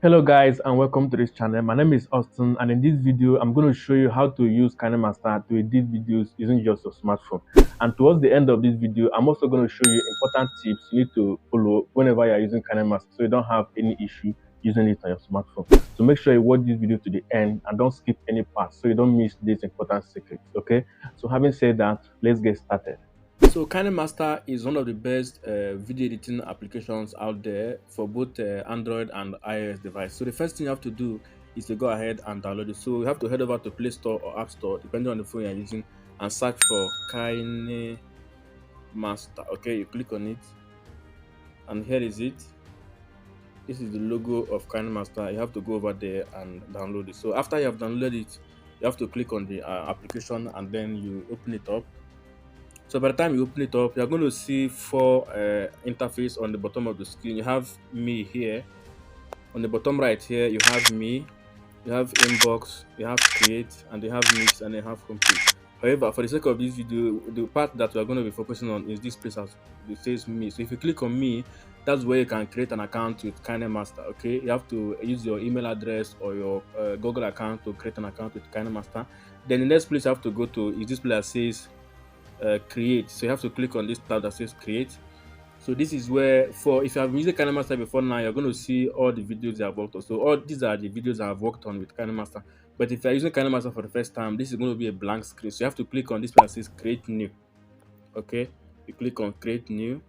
Hello guys and welcome to this channel. My name is Austin and in this video I'm going to show you how to use Kinemaster to edit videos using just your smartphone. And towards the end of this video I'm also going to show you important tips you need to follow whenever you're using Kinemaster so you don't have any issue using it on your smartphone. So make sure you watch this video to the end and don't skip any part so you don't miss these important secrets. Okay, so having said that, let's get started. So Kinemaster is one of the best video editing applications out there for both Android and iOS device. So the first thing you have to do is to go ahead and download it. So you have to head over to Play Store or App Store, depending on the phone you're using, and search for Kinemaster. Okay, you click on it, and here is it. This is the logo of Kinemaster. You have to go over there and download it. So after you have downloaded it, you have to click on the application and then you open it up. So by the time you open it up, you're going to see four interface on the bottom of the screen. You have me here. On the bottom right here, you have me, you have inbox, you have create, and you have mix, and you have complete. However, for the sake of this video, the part that we are going to be focusing on is this place as it says me. So if you click on me, that's where you can create an account with Kinemaster. Okay, you have to use your email address or your Google account to create an account with Kinemaster. Then the next place you have to go to is this place that says create. So you have to click on this tab that says create. So this is where, for if you have used Kinemaster before now, you're going to see all the videos you have worked on. So all these are the videos I've worked on with Kinemaster. But if you're using Kinemaster for the first time, this is going to be a blank screen. So you have to click on this one that says create new. Okay, you click on create new.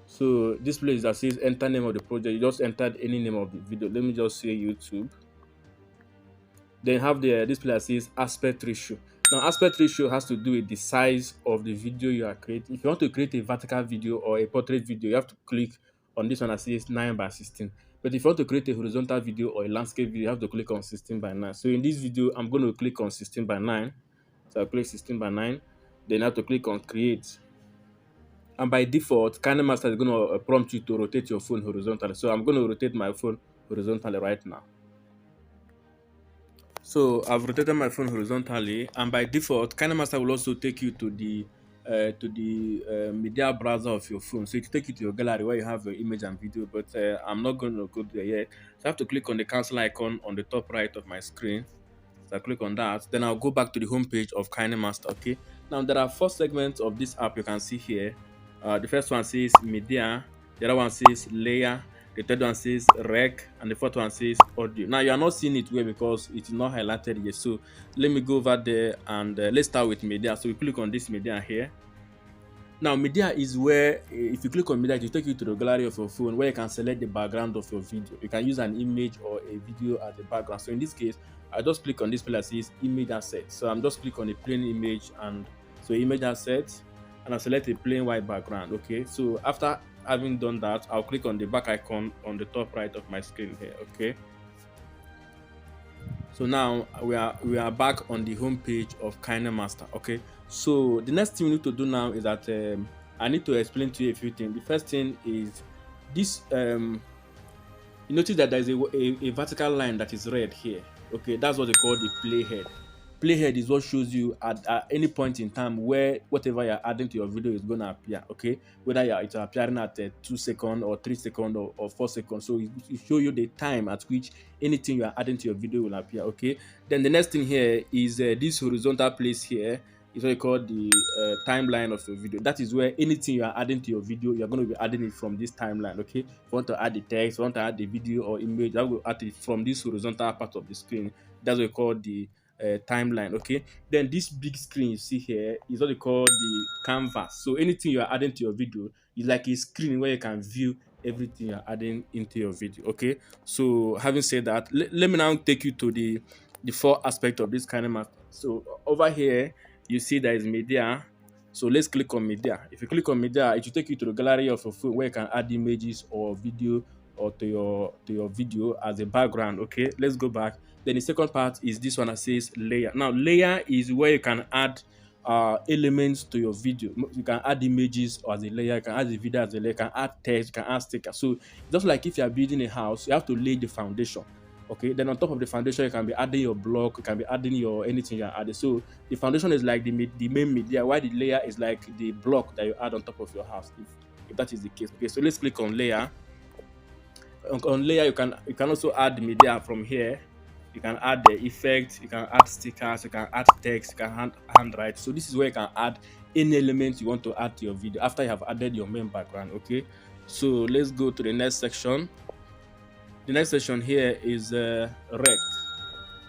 So this place that says enter name of the project, you just entered any name of the video. Let me just say YouTube. Then have the this place that says aspect ratio. Now aspect ratio has to do with the size of the video you are creating. If you want to create a vertical video or a portrait video, you have to click on this one that says 9:16. But if you want to create a horizontal video or a landscape video, you have to click on 16:9. So in this video, I'm going to click on 16:9. So I'll click 16:9. Then I have to click on create. And by default, Kinemaster is going to prompt you to rotate your phone horizontally. So I'm going to rotate my phone horizontally right now. So I've rotated my phone horizontally, and by default, Kinemaster will also take you to the media browser of your phone. So it will take you to your gallery where you have your image and video. But I'm not going to go there yet. So I have to click on the cancel icon on the top right of my screen. So I click on that. Then I'll go back to the home page of Kinemaster. Okay. Now there are four segments of this app you can see here. The first one says media. The other one says layer. The third one says rec, and the fourth one says audio. Now you are not seeing it well because it is not highlighted yet. So let me go over there and let's start with media. So we click on this media here. Now media is where if you click on media, it will take you to the gallery of your phone where you can select the background of your video. You can use an image or a video as a background. So in this case, I just click on this place that says image asset. So I'm just click on a plain image, and so image asset, and I select a plain white background. Okay, so after having done that, I'll click on the back icon on the top right of my screen here. Okay, so now we are back on the home page of Kinemaster. Okay, so the next thing we need to do now is that I need to explain to you a few things. The first thing is this you notice that there is a vertical line that is red here. Okay, that's what they call the playhead. Playhead is what shows you at any point in time where whatever you're adding to your video is going to appear. Okay, whether it's appearing at 2 seconds or 3 seconds or 4 seconds. So it show you the time at which anything you are adding to your video will appear. Okay, then the next thing here is this horizontal place here is what you call the timeline of your video. That is where anything you are adding to your video, you're going to be adding it from this timeline. Okay, if you want to add the text, if you want to add the video or image, that will add it from this horizontal part of the screen. That's what we call the timeline. Okay, then this big screen you see here is what they call the canvas. So anything you are adding to your video is like a screen where you can view everything you're adding into your video. Okay, so having said that, let me now take you to the four aspects of this kind of matter. So over here you see there is media. So let's click on media. If you click on media, it will take you to the gallery of your phone where you can add images or video or to your video as a background. Okay, let's go back. Then the second part is this one that says layer. Now layer is where you can add elements to your video. You can add images as a layer, you can add the video as a layer, you can add text, you can add stickers. So just like if you are building a house, you have to lay the foundation. Okay, then on top of the foundation, you can be adding your block, you can be adding your anything you're adding. So the foundation is like the main media, while the layer is like the block that you add on top of your house, if that is the case. Okay, so let's click on layer. On layer, you can also add media from here. You can add the effect, you can add stickers, you can add text, you can handwrite. So this is where you can add any element you want to add to your video after you have added your main background. Okay, so let's go to the next section. The next section here is rec.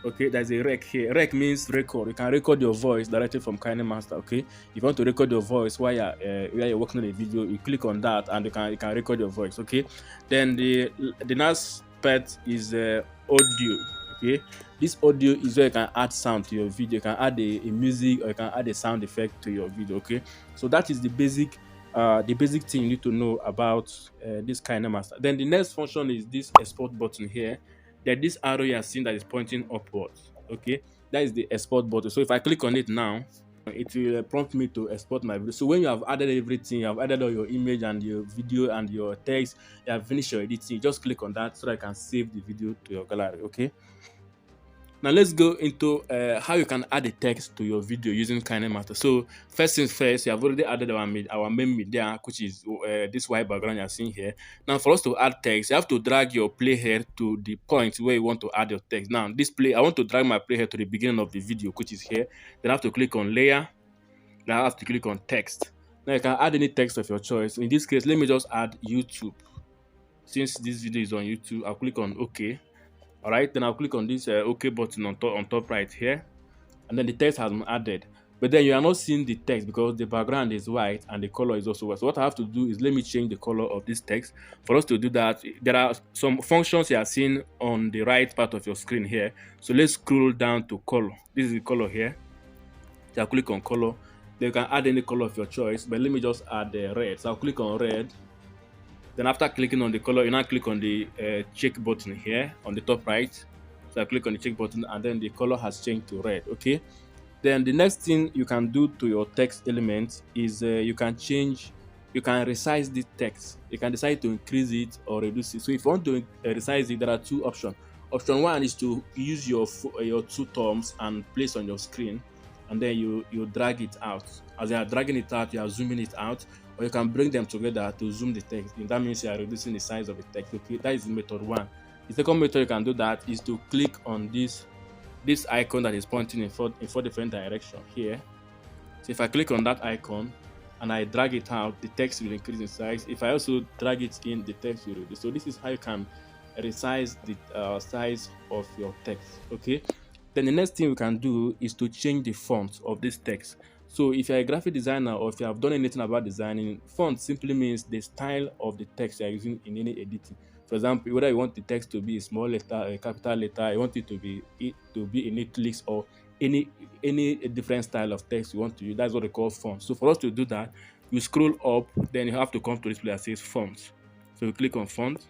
Okay, there's a rec here. Rec means record. You can record your voice directly from Kinemaster. Okay, if you want to record your voice while you're working on a video, you click on that and you can record your voice. Okay, then the next part is audio. Okay, this audio is where you can add sound to your video. You can add a music or you can add a sound effect to your video. Okay, so that is the basic thing you need to know about this Kinemaster. Then the next function is this export button here. That this arrow you are seeing that is pointing upwards. Okay, that is the export button. So if I click on it now, it will prompt me to export my video. So when you have added everything, you have added all your image and your video and your text, you have finished your editing, you just click on that so that you can save the video to your gallery. Okay, now let's go into how you can add a text to your video using Kinemaster. So first things first, you have already added our main media, which is this white background you're seeing here. Now for us to add text, you have to drag your playhead to the point where you want to add your text. Now I want to drag my playhead to the beginning of the video, which is here. Then I have to click on layer. Then I have to click on text. Now you can add any text of your choice. In this case, let me just add YouTube. Since this video is on YouTube, I'll click on OK. All right, then I'll click on this OK button on top right here, and then the text has been added. But then you are not seeing the text because the background is white and the color is also white. So what I have to do is let me change the color of this text. For us to do that, there are some functions you are seeing on the right part of your screen here. So let's scroll down to color. This is the color here. So I'll click on color. Then you can add any color of your choice, but let me just add the red. So I'll click on red. Then after clicking on the color, you now click on the check button here on the top right. So I click on the check button and then the color has changed to red. Okay. Then the next thing you can do to your text element is you can resize the text. You can decide to increase it or reduce it. So if you want to resize it, there are two options. Option one is to use your two thumbs and place on your screen, and then you drag it out. As you are dragging it out, you are zooming it out, or you can bring them together to zoom the text. And that means you are reducing the size of the text. Okay, that is method one. The second method you can do that is to click on this icon that is pointing in four different directions here. So if I click on that icon and I drag it out, the text will increase in size. If I also drag it in, the text will reduce. So this is how you can resize the size of your text. Okay. Then the next thing we can do is to change the font of this text. So if you're a graphic designer or if you have done anything about designing, font simply means the style of the text you're using in any editing. For example, whether you want the text to be a small letter, a capital letter, you want it to be in italics or any different style of text you want to use, that's what they call font. So for us to do that, you scroll up, then you have to come to this place that says font. So you click on font.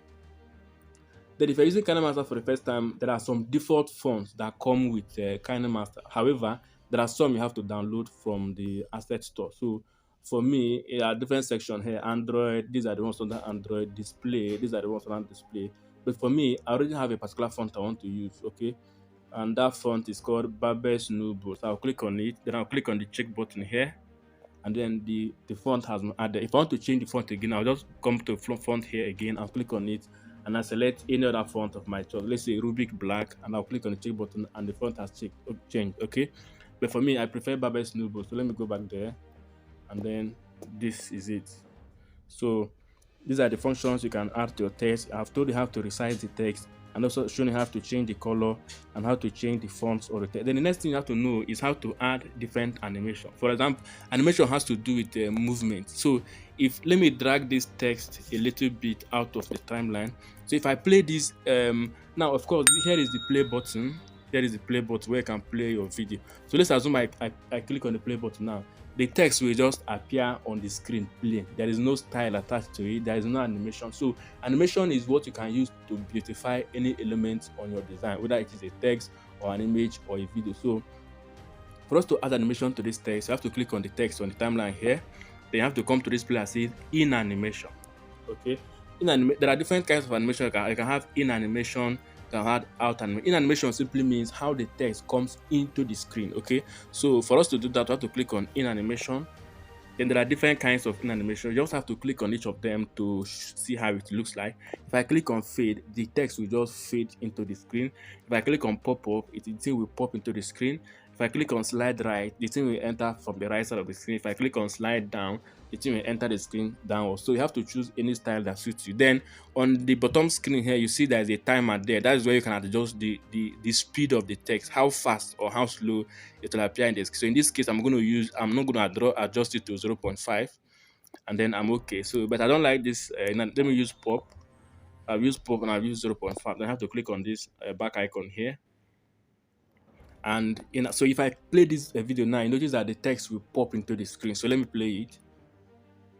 Then if you're using Kinemaster for the first time, there are some default fonts that come with Kinemaster. However, there are some you have to download from the asset store. So for me, there are different sections here. Android, these are the ones under Android. Display, these are the ones under display. But for me, I already have a particular font I want to use, okay? And that font is called Babel's Nubo. So I'll click on it. Then I'll click on the check button here. And then the font has been added. If I want to change the font again, I'll just come to font here again. I'll click on it. And I select any other font of my choice. Let's say Rubik Black, and I'll click on the check button, and the font has changed. Okay, but for me, I prefer Babel's Nubo. So let me go back there, and then this is it. So these are the functions you can add to your text. I've told you how to resize the text, and also shown you how to change the color and how to change the fonts or the text. Then the next thing you have to know is how to add different animation. For example, animation has to do with movement. So let me drag this text a little bit out of the timeline. So if I play this, now of course here is the play button. Here is the play button where you can play your video. So let's assume I click on the play button now. The text will just appear on the screen plain. There is no style attached to it. There is no animation. So animation is what you can use to beautify any element on your design, whether it is a text or an image or a video. So for us to add animation to this text, you have to click on the text on the timeline here. Then you have to come to this place that says in animation. Okay. There are different kinds of animation. You can have in animation, you can have out animation. In animation simply means how the text comes into the screen. Okay, so for us to do that, we have to click on in animation. Then there are different kinds of in animation. You just have to click on each of them to see how it looks like. If I click on fade, the text will just fade into the screen. If I click on pop up, the thing will pop into the screen. If I click on slide right, the thing will enter from the right side of the screen. If I click on slide down, the thing will enter the screen downwards. So you have to choose any style that suits you. Then on the bottom screen here, you see there's a timer there. That is where you can adjust the speed of the text, how fast or how slow it will appear in this. So in this case, I'm not going to adjust it to 0.5, and then I'm okay. So, but I don't like this. Let me use pop. I've used pop and I've used 0.5. Then I have to click on this back icon here. And so if I play this video now, you notice that the text will pop into the screen. So let me play it.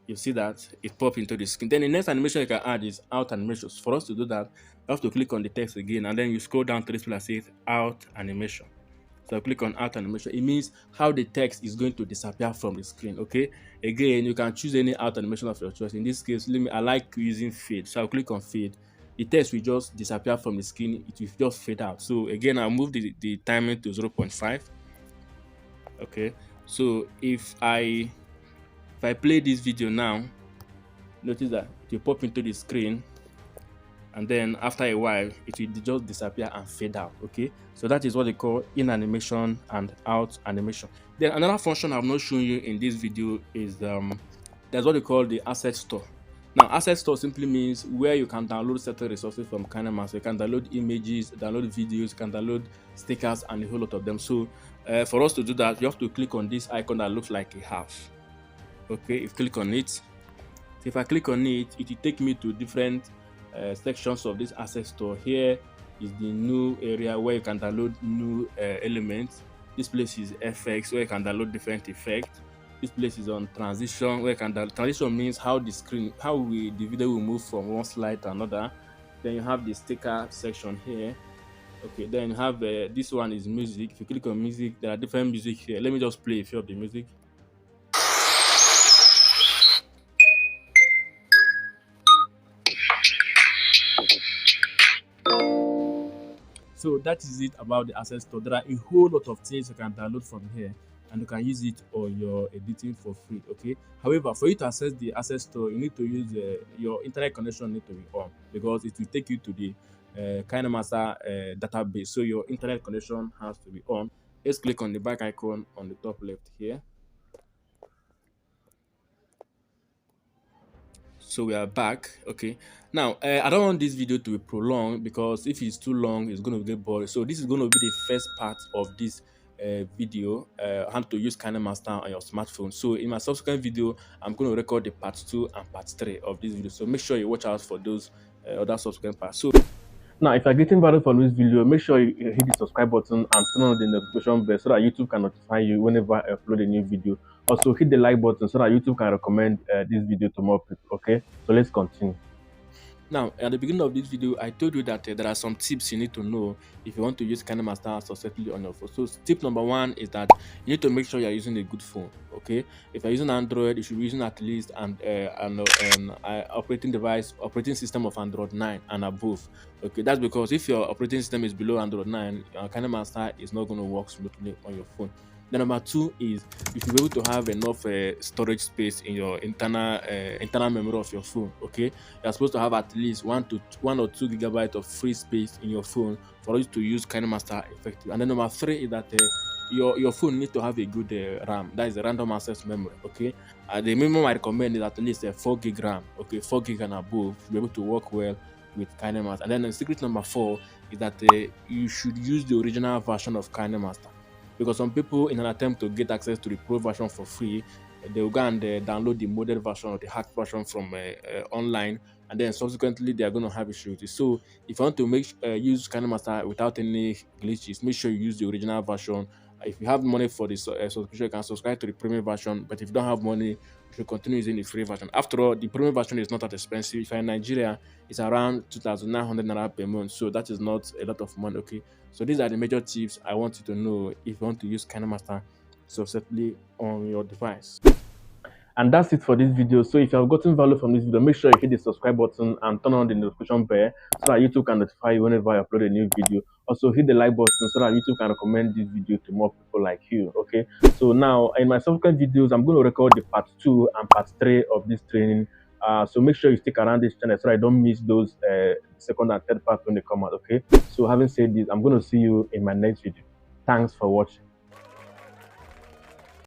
You see that it pop into the screen. Then the next animation you can add is out animations. For us to do that, you have to click on the text again, and then you scroll down to this place that says out animation. So click on out animation. It means how the text is going to disappear from the screen. Okay. Again, you can choose any out animation of your choice. In this case, I like using fade. So I'll click on fade. The text will just disappear from the screen. It will just fade out. So again, I'll move the timing to 0.5. Okay. So if I play this video now, notice that it will pop into the screen, and then after a while it will just disappear and fade out. Okay, so that is what they call in animation and out animation. Then another function I've not shown you in this video is there's what they call the asset store. Now asset store simply means where you can download certain resources from Kinemaster. You can download images, download videos, you can download stickers, and a whole lot of them. So for us to do that, you have to click on this icon that looks like a house. Okay, if you click on it, so if I click on it, it will take me to different sections of this asset store. Here is the new area where you can download new elements. This place is FX, where you can download different effects. This place is on transition, where you can download. Transition means how the video will move from one slide to another. Then you have the sticker section here. Okay, then you have this one is music. If you click on music, there are different music here. Let me just play a few of the music. So that is it about the asset store. There are a whole lot of things you can download from here, and you can use it on your editing for free. Okay. However, for you to access the asset store, you need to use your internet connection need to be on, because it will take you to the Kinemaster database. So your internet connection has to be on. Let's click on the back icon on the top left here. So we are back. Okay, now I don't want this video to be prolonged, because if it's too long it's going to get boring. So this is going to be the first part of this video, how to use Kinemaster on your smartphone. So in my subsequent video, I'm going to record the part 2 and part 3 of this video, so make sure you watch out for those other subsequent parts. So now, if you're getting value from this video, make sure you hit the subscribe button and turn on the notification bell so that YouTube can notify you whenever I upload a new video. Also, hit the like button so that YouTube can recommend this video to more people. Okay, so let's continue. Now, at the beginning of this video, I told you that there are some tips you need to know if you want to use Kinemaster successfully on your phone. So tip number 1 is that you need to make sure you're using a good phone. Okay, if you're using Android, you should be using at least an operating system of Android 9 and above. Okay, that's because if your operating system is below Android 9, Kinemaster is not going to work smoothly on your phone. Then number 2 is you should be able to have enough storage space in your internal memory of your phone. Okay, you're supposed to have at least 1 or 2 gigabytes of free space in your phone for you to use Kinemaster effectively. And then number 3 is that your phone needs to have a good RAM. That is a random access memory. Okay, the minimum I recommend is at least 4 gig RAM. Okay, 4 gig and above to be able to work well with Kinemaster. And then the secret number 4 is that you should use the original version of Kinemaster, because some people, in an attempt to get access to the pro version for free, they will go and download the modded version or the hacked version from online, and then subsequently they are going to have issues with it. So if you want to use Kinemaster without any glitches, make sure you use the original version. If you have money for the subscription, you can subscribe to the premium version, but if you don't have money, you should continue using the free version. After all, the premium version is not that expensive. If you're in Nigeria, it's around 2,900 naira per month, so that is not a lot of money. Okay, so these are the major tips I want you to know if you want to use Kinemaster successfully on your device. And that's it for this video. So if you have gotten value from this video, make sure you hit the subscribe button and turn on the notification bell so that YouTube can notify you whenever I upload a new video. Also hit the like button so that YouTube can recommend this video to more people like you. Okay. So now in my subsequent videos, I'm going to record the part 2 and part 3 of this training. So make sure you stick around this channel so I don't miss those second and third part when they come out. Okay. So having said this, I'm going to see you in my next video. Thanks for watching.